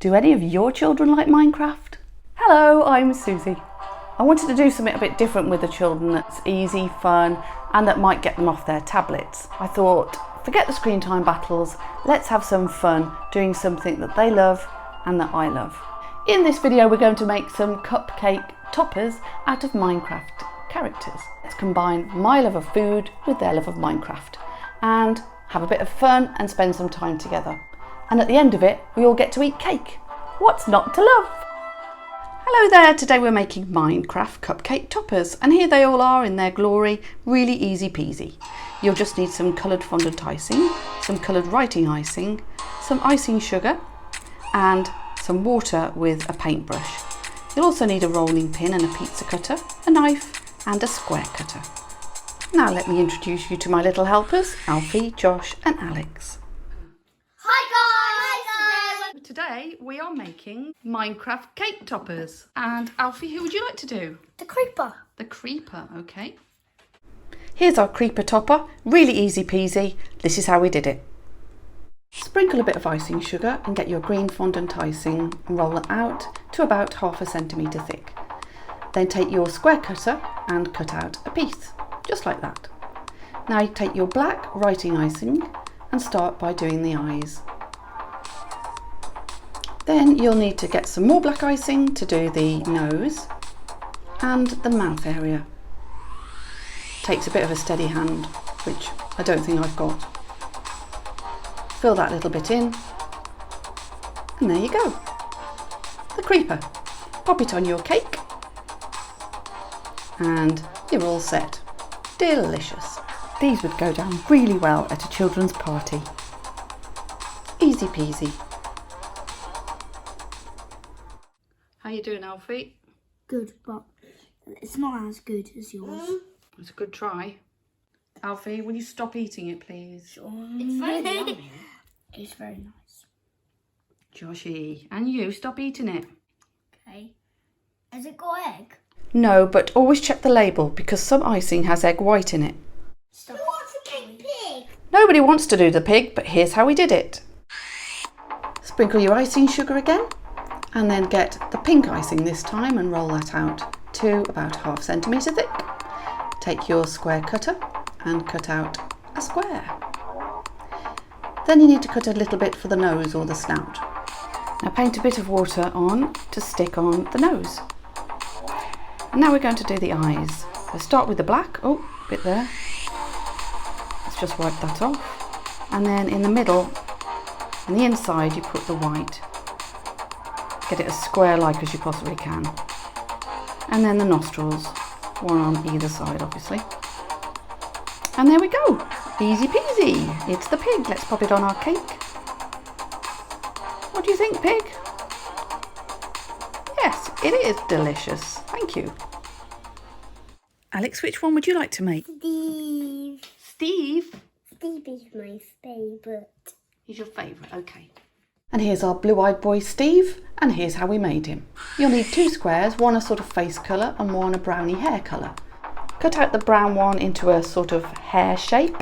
Do any of your children like Minecraft? Hello, I'm Susie. I wanted to do something a bit different with the children that's easy, fun, and that might get them off their tablets. I thought, forget the screen time battles, let's have some fun doing something that they love and that I love. In this video we're going to make some cupcake toppers out of Minecraft characters. Let's combine my love of food with their love of Minecraft and have a bit of fun and spend some time together. And at the end of it, we all get to eat cake. What's not to love? Hello there, today we're making Minecraft cupcake toppers, and here they all are in their glory, really easy peasy. You'll just need some coloured fondant icing, some coloured writing icing, some icing sugar, and some water with a paintbrush. You'll also need a rolling pin and a pizza cutter, a knife and a square cutter. Now let me introduce you to my little helpers, Alfie, Josh and Alex. Today we are making Minecraft cake toppers. And Alfie, who would you like to do? The creeper. The creeper, okay. Here's our creeper topper, really easy peasy. This is how we did it. Sprinkle a bit of icing sugar and get your green fondant icing and roll it out to about 1/2 centimetre thick. Then take your square cutter and cut out a piece, just like that. Now you take your black writing icing and start by doing the eyes. Then you'll need to get some more black icing to do the nose and the mouth area. Takes a bit of a steady hand, which I don't think I've got. Fill that little bit in, and there you go. The creeper. Pop it on your cake, and you're all set. Delicious. These would go down really well at a children's party. Easy peasy. How you doing, Alfie? Good, but it's not as good as yours. It's a good try. Alfie, will you stop eating it, please? Sure. It's very yummy. It's very nice. Joshy, and you, stop eating it. Okay. Has it got egg? No, but always check the label because some icing has egg white in it. Stop. What's a big pig? Nobody wants to do the pig, but here's how we did it. Sprinkle your icing sugar again. And then get the pink icing this time and roll that out to about 1/2 centimetre thick. Take your square cutter and cut out a square. Then you need to cut a little bit for the nose or the snout. Now paint a bit of water on to stick on the nose. And now we're going to do the eyes. So start with the black, oh, bit there. Let's just wipe that off. And then in the middle, on the inside, you put the white. Get it as square-like as you possibly can. And then the nostrils, one on either side obviously. And there we go, easy peasy. It's the pig, let's pop it on our cake. What do you think, pig? Yes, it is delicious, thank you. Alex, which one would you like to make? Steve. Steve? Steve is my favourite. He's your favourite, okay. And here's our blue-eyed boy Steve, and here's how we made him. You'll need 2 squares, one a sort of face colour and one a browny hair colour. Cut out the brown one into a sort of hair shape,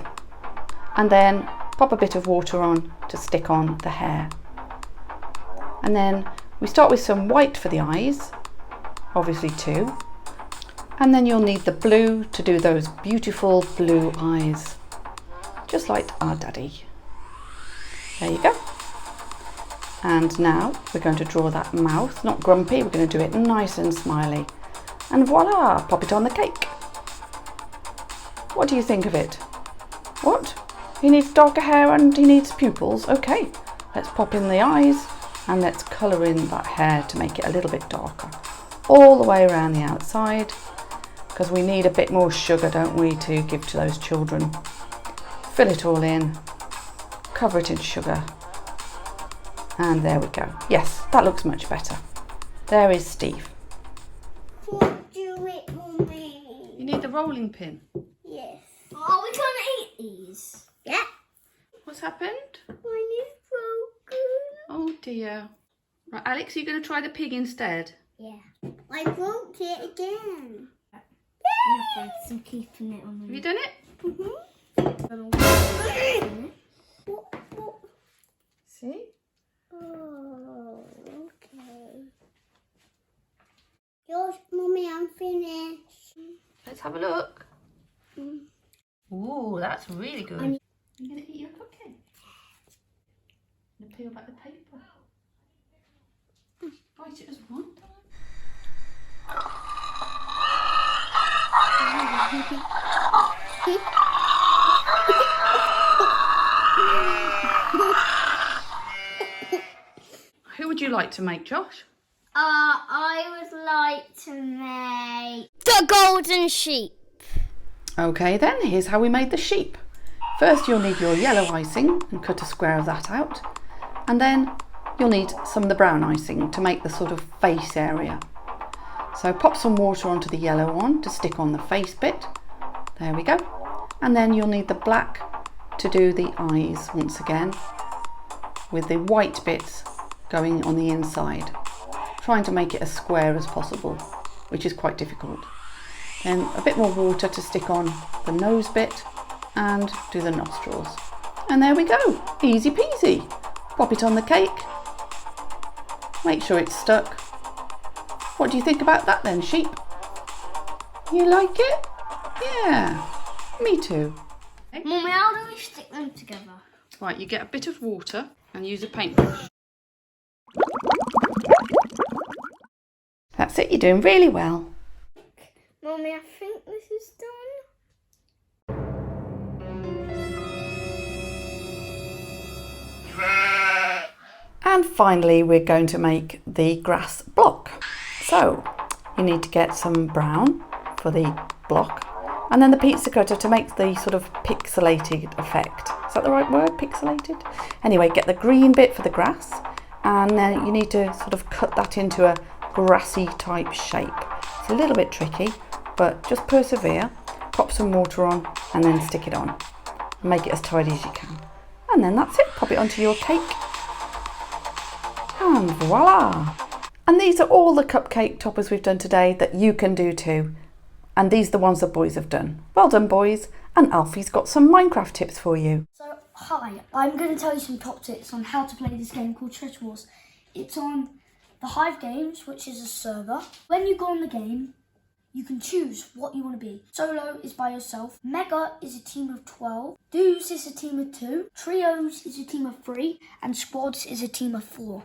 and then pop a bit of water on to stick on the hair. And then we start with some white for the eyes, obviously 2. And then you'll need the blue to do those beautiful blue eyes, just like our daddy. There you go. And now we're going to draw that mouth, not grumpy, we're going to do it nice and smiley. And voila, pop it on the cake. What do you think of it? What? He needs darker hair and he needs pupils. Okay, let's pop in the eyes and let's colour in that hair to make it a little bit darker. All the way around the outside, because we need a bit more sugar, don't we, to give to those children. Fill it all in, cover it in sugar. And there we go. Yes, that looks much better. There is Steve. What do it for me? You need the rolling pin. Yes. Are we going to eat these? Yeah. What's happened? Mine is broken. Oh dear. Right, Alex, are you going to try the pig instead? Yeah. I broke it again. Yeah. I'm keeping it on. Have you done it? Mm-hmm. See? Oh. have a look. Ooh, that's really good. You're going to eat your cupcake. I'm going to peel back the paper. Bite it as one. Who would you like to make, Josh? I would like to make the golden sheep. Okay then, here's how we made the sheep. First you'll need your yellow icing and cut a square of that out. And then you'll need some of the brown icing to make the sort of face area. So pop some water onto the yellow one to stick on the face bit. There we go. And then you'll need the black to do the eyes once again, with the white bits going on the inside, trying to make it as square as possible, which is quite difficult. Then a bit more water to stick on the nose bit and do the nostrils. And there we go, easy peasy. Pop it on the cake, make sure it's stuck. What do you think about that then, sheep? You like it? Yeah, me too. Mummy, how do we stick them together? Right, you get a bit of water and use a paintbrush. That's it, you're doing really well. Mummy, I think this is done. And finally, we're going to make the grass block. So you need to get some brown for the block, and then the pizza cutter to make the sort of pixelated effect. Is that the right word, pixelated? Anyway, get the green bit for the grass, and then you need to sort of cut that into a grassy type shape. It's a little bit tricky, but just persevere. Pop some water on and then stick it on. Make it as tidy as you can. And then that's it, pop it onto your cake. And voila! And these are all the cupcake toppers we've done today that you can do too. And these are the ones the boys have done. Well done, boys. And Alfie's got some Minecraft tips for you. So, hi, I'm going to tell you some top tips on how to play this game called Treasure Wars. It's on the Hive Games, which is a server. When you go on the game, you can choose what you want to be. Solo is by yourself. Mega is a team of 12. Duos is a team of 2. Trios is a team of 3. And squads is a team of 4.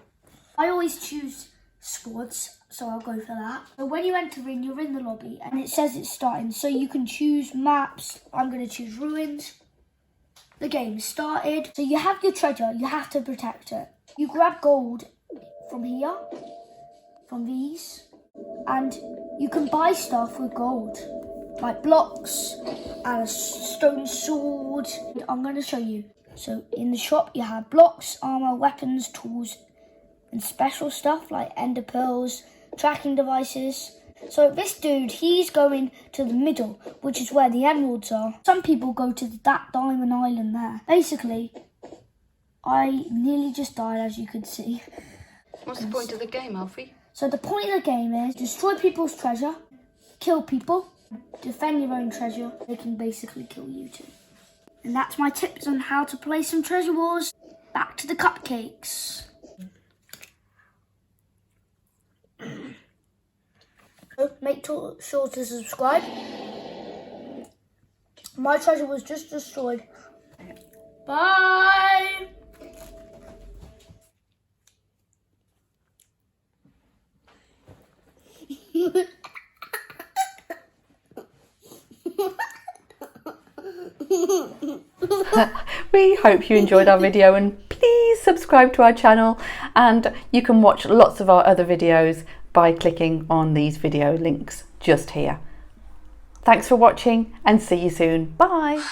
I always choose squads, so I'll go for that. So when you enter in, you're in the lobby and it says it's starting. So you can choose maps. I'm going to choose ruins. The game started. So you have your treasure, you have to protect it. You grab gold from here, from these, and you can buy stuff with gold, like blocks and a stone sword. I'm going to show you. So in the shop you have blocks, armor, weapons, tools, and special stuff like ender pearls, tracking devices. So this dude, he's going to the middle, which is where the emeralds are. Some people go to that diamond island there. Basically, I nearly just died, as you could see. What's the point of the game, Alfie? So the point of the game is destroy people's treasure, kill people, defend your own treasure. They can basically kill you too. And that's my tips on how to play some Treasure Wars. Back to the cupcakes. Make sure to subscribe. My treasure was just destroyed. Bye! We hope you enjoyed our video, and please subscribe to our channel, and you can watch lots of our other videos by clicking on these video links just here. Thanks for watching and see you soon. Bye!